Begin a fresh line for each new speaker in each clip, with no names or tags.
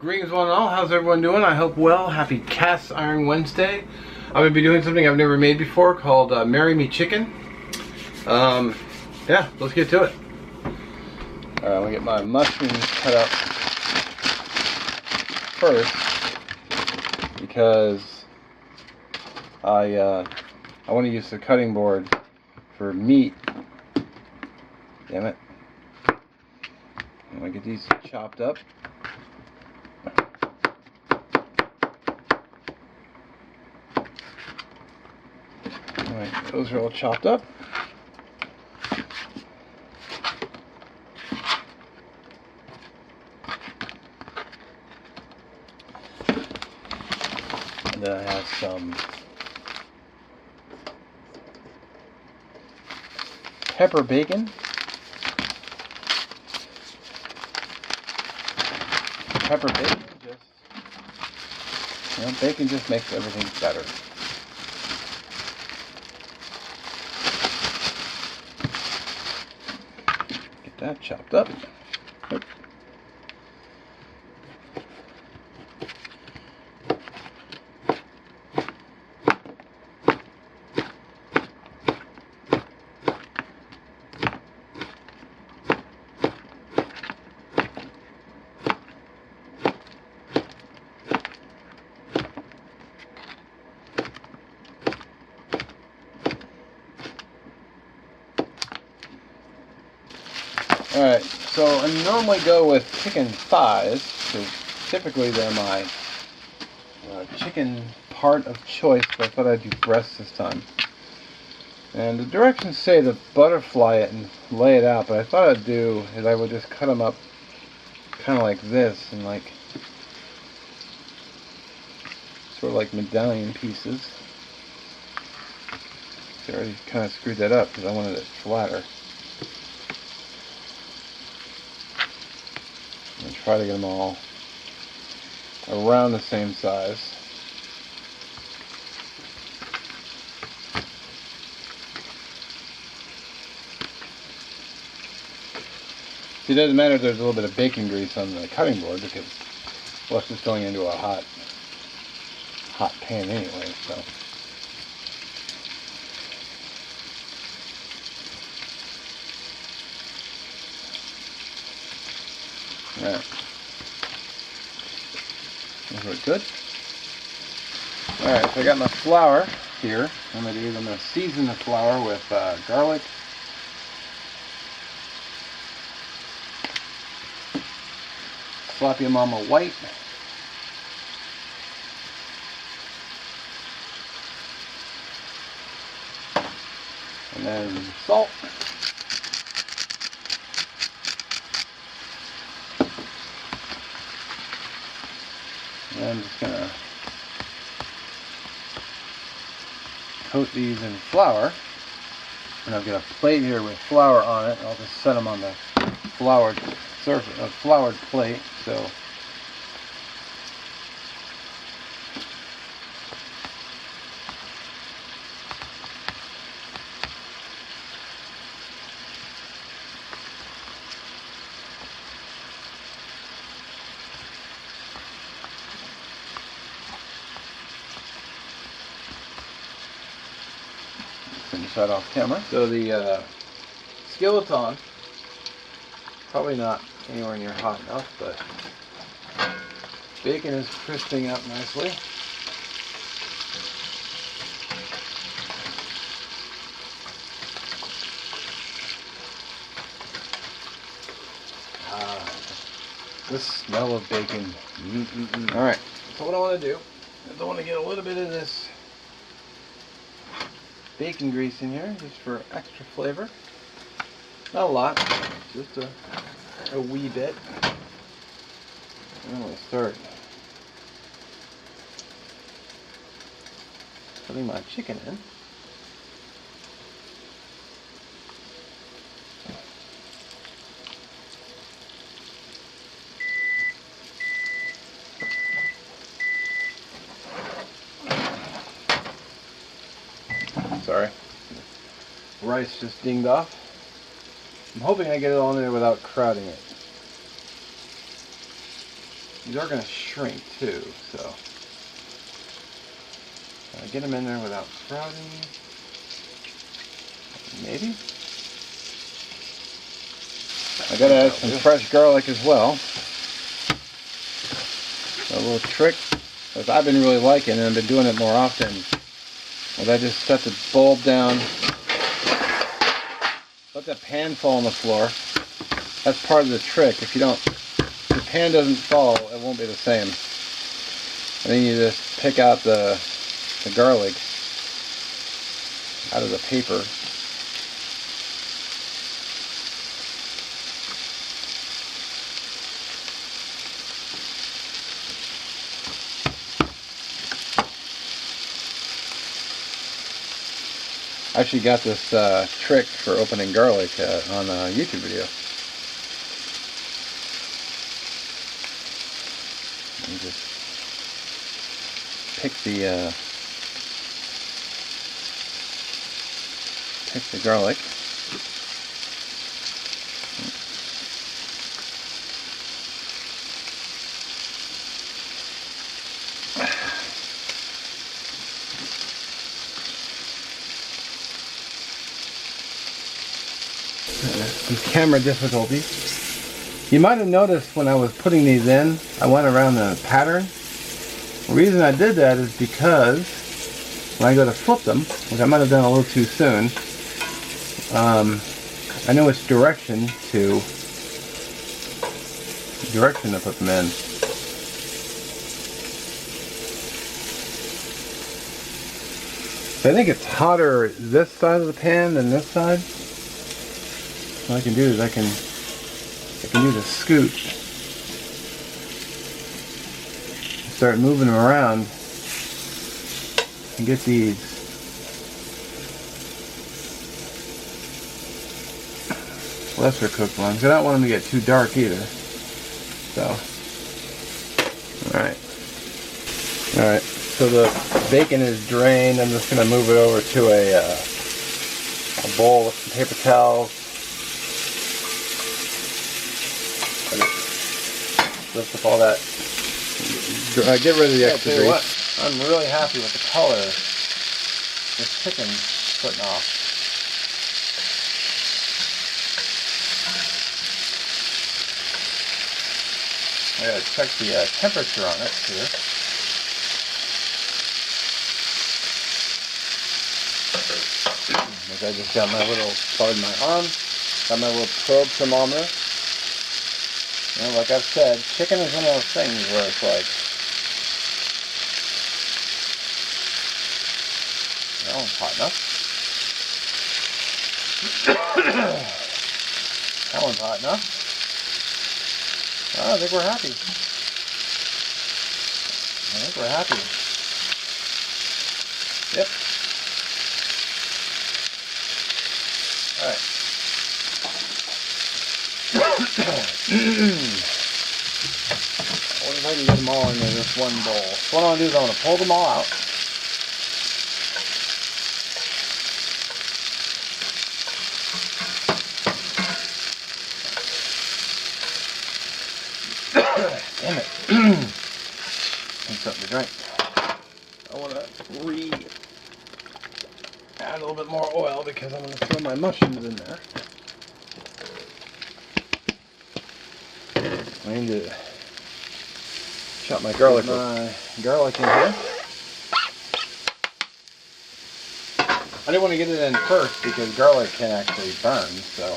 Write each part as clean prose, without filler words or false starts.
Greetings one and all, how's everyone doing? I hope well. Happy Cast Iron Wednesday. I'm going to be doing something I've never made before called Marry Me Chicken. Yeah, let's get to it. Alright, I'm going to get my mushrooms cut up first because I want to use the cutting board for meat. Damn it. I'm going to get these chopped up. Alright, those are all chopped up. And then I have some pepper bacon. Pepper bacon just, bacon just makes everything better. Get that chopped up. Oop. Alright, so I normally go with chicken thighs, because typically they're my chicken part of choice, but I thought I'd do breasts this time. And the directions say to butterfly it and lay it out, but I thought I'd do is I would just cut them up kind of like this, and like, sort of like medallion pieces. See, I already kind of screwed that up because I wanted it flatter. And try to get them all around the same size. See, it doesn't matter if there's a little bit of bacon grease on the cutting board because, well, it's just going into a hot pan anyway, so. Alright. Those look good. Alright, so I got my flour here. I'm going to season the flour with garlic, sloppy mama white, and then salt. And I'm just going to coat these in flour. And I've got a plate here with flour on it. I'll just set them on the floured surface, a floured plate. So finish that off camera. So the skeleton, probably not anywhere near hot enough, but bacon is crisping up nicely. The smell of bacon. Alright, so what I want to do is I want to get a little bit of this bacon grease in here, just for extra flavor. Not a lot, just a wee bit. I'm going to start putting my chicken in. Sorry, rice just dinged off. I'm hoping I get it all in there without crowding it. these are going to shrink too, so get them in there without sprouting. Maybe. I got to add some fresh garlic as well. A little trick that I've been really liking, and I've been doing it more often, is I just set the bulb down, let the pan fall on the floor. That's part of the trick. If the pan doesn't fall, it won't be the same. And then you just pick out the garlic out of the paper. I actually got this trick for opening garlic on a YouTube video. And just pick the garlic. Some camera difficulties. You might have noticed when I was putting these in, I went around the pattern. The reason I did that is because when I go to flip them, which I might have done a little too soon, I know which direction to put them in. So I think it's hotter this side of the pan than this side. What I can do is I can do the scoop, start moving them around, and get these lesser cooked ones. I don't want them to get too dark either. So, all right. So the bacon is drained. I'm just going to move it over to a bowl with some paper towels. Lift up all that. Get rid of the extra grease. I'm really happy with the color this chicken's putting off. I gotta check the temperature on it here. I just got my little, pardon my arm, got my little probe thermometer. You know, like I've said, chicken is one of those things where it's like, well, hot enough. That one's hot enough. Well, I think we're happy. Yep. Alright. I wonder if I can get them all into this one bowl. So what I want to do is I want to pull them all out. Damn it. Need something to drink. I want to add a little bit more oil because I'm going to throw my mushrooms in there. I need to chop my garlic. Put my garlic in here. I didn't want to get it in first because garlic can actually burn, so.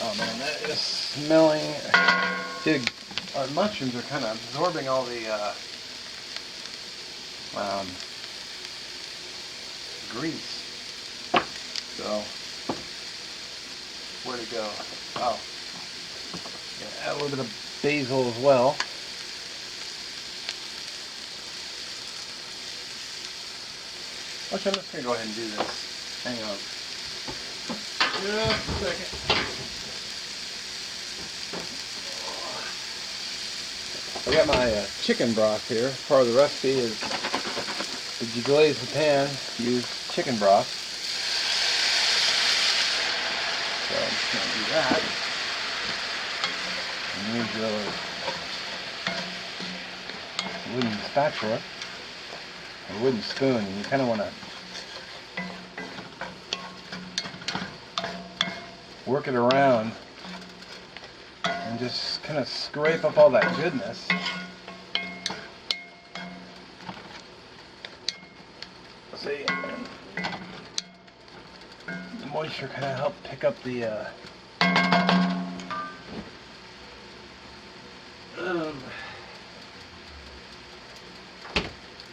Oh man, that is smelling. See, our mushrooms are kind of absorbing all the grease. So, where to go? Oh, yeah, add a little bit of basil as well. Actually, I'm just going to go ahead and do this. Hang on. Just a second. I got my chicken broth here. Part of the recipe is if you glaze the pan, use chicken broth. So I'm just going to do that. And use your wooden spatula or wooden spoon, and you kind of want to work it around and just kind of scrape up all that goodness. See, the moisture kind of help pick up the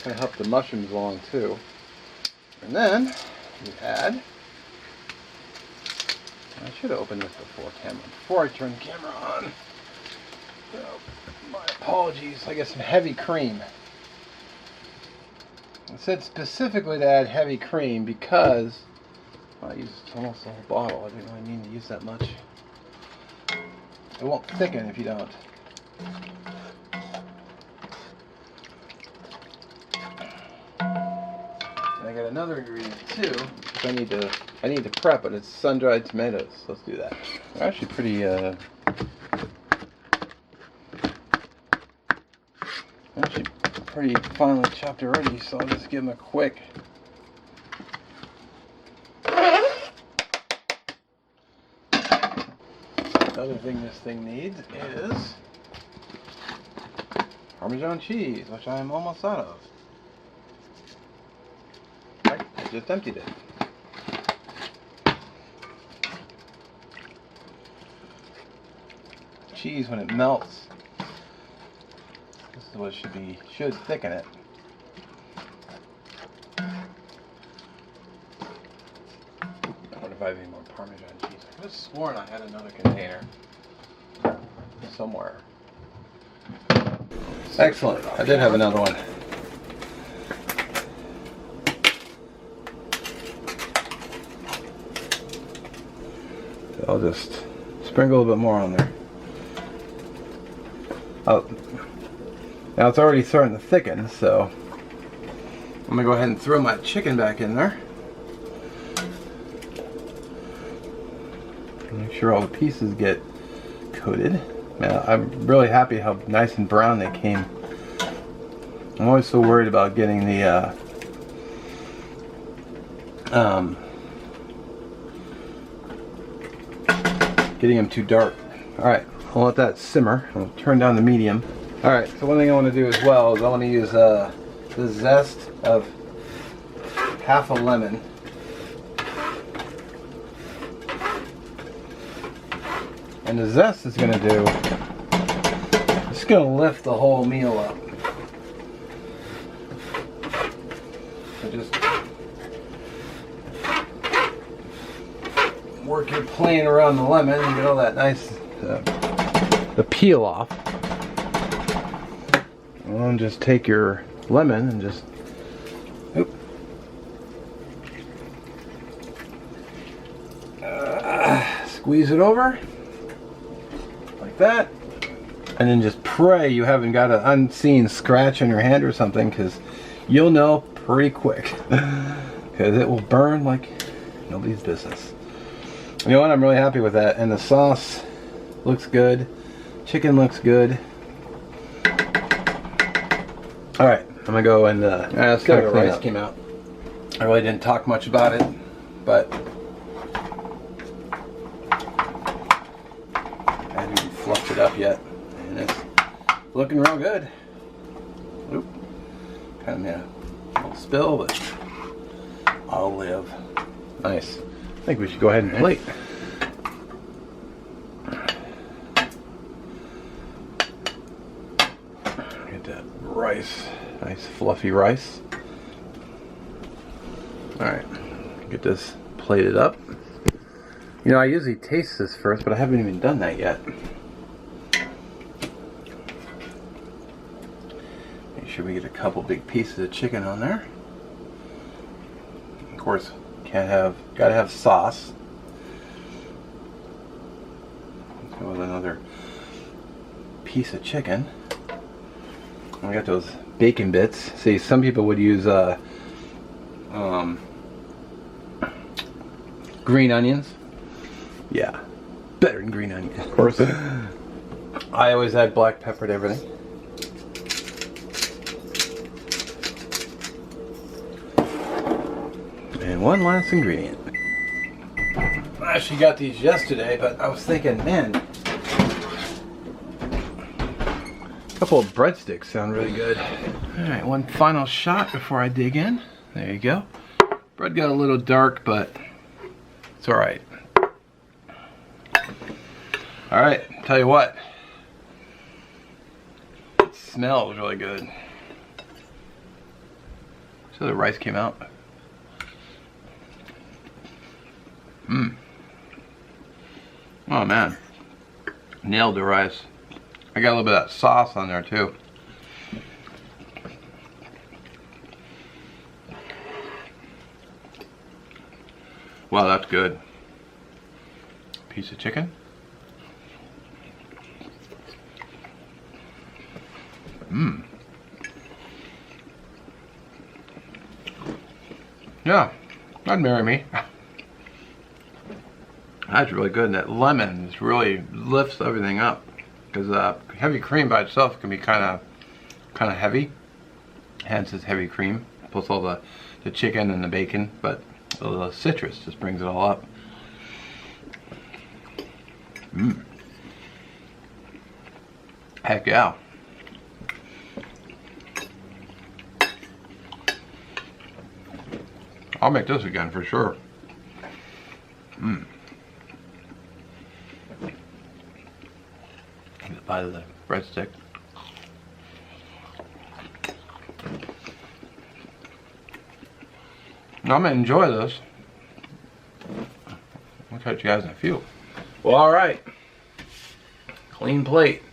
kind of help the mushrooms along too. And then you add. I should have opened this before I turn the camera on. So, my apologies. I get some heavy cream. It said specifically to add heavy cream because I used almost the whole bottle. I didn't really mean to use that much. It won't thicken if you don't. And I got another ingredient too, which I need to prep, but it's sun-dried tomatoes. So let's do that. They're actually pretty finely chopped already, so I'll just give them a quick. The other thing this thing needs is Parmesan cheese, which I'm almost out of. I just emptied it. Cheese, when it melts, this is what it should thicken it. I wonder if I have any more Parmesan cheese. I could have sworn I had another container somewhere. Excellent. I did have another one. So I'll just sprinkle a little bit more on there. Now it's already starting to thicken, so I'm going to go ahead and throw my chicken back in there. Make sure all the pieces get coated. Man, I'm really happy how nice and brown they came. I'm always so worried about getting the getting them too dark. Alright, I'll let that simmer. I'll turn down the medium. Alright, so one thing I want to do as well is I want to use the zest of half a lemon. And the zest is going to do, it's going to lift the whole meal up. So just work your plane around the lemon and get all that nice, the peel off. And then just take your lemon and just, squeeze it over. That, and then just pray you haven't got an unseen scratch on your hand or something, because you'll know pretty quick, because it will burn like nobody's business. You know what, I'm really happy with that, and the sauce looks good, chicken looks good. Alright, I'm gonna go and let's see how the rice came out. I really didn't talk much about it, but fluffed it up yet, and it's looking real good. Oop. Kind of made a little spill, but I'll live. Nice. I think we should go ahead and plate. Get that rice, nice fluffy rice. Alright, get this plated up. You know, I usually taste this first, but I haven't even done that yet. Make sure we get a couple big pieces of chicken on there. Of course, gotta have sauce. Let's go with another piece of chicken. I got those bacon bits. See, some people would use green onions. Yeah, better than green onion. Of course. I always add black pepper to everything. And one last ingredient. I actually got these yesterday, but I was thinking, man, a couple of breadsticks sound really good. Alright, one final shot before I dig in. There you go. Bread got a little dark, but it's alright. Alright, tell you what. It smells really good. So the rice came out. Mmm. Oh man. Nailed the rice. I got a little bit of that sauce on there too. Wow, that's good. Piece of chicken. Mmm. Yeah, that'd marry me. That's really good. And that lemon just really lifts everything up. Because heavy cream by itself can be kind of heavy. Hence it's heavy cream. Plus all the chicken and the bacon. But the citrus just brings it all up. Mmm. Heck yeah. I'll make this again for sure. Mmm. Get a bite of the breadstick. I'm gonna enjoy this. I'll catch you guys in a few. Well, all right. Clean plate.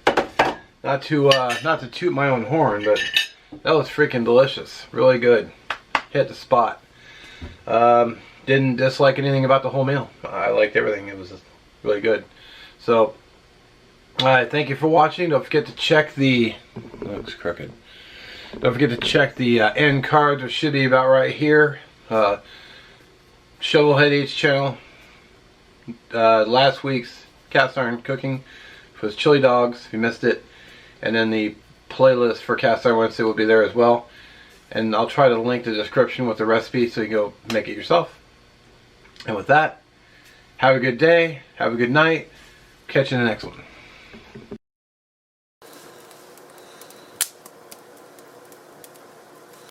Not to toot my own horn, but that was freaking delicious. Really good. Hit the spot. Didn't dislike anything about the whole meal. I liked everything. It was really good. So, thank you for watching. Don't forget to check the... That looks crooked. Don't forget to check the end cards, which should be about right here. Shovelhead H channel. Last week's cast iron cooking was chili dogs, if you missed it. And then the playlist for Cast Iron Wednesday will be there as well. And I'll try to link the description with the recipe so you can go make it yourself. And with that, have a good day, have a good night. Catch you in the next one.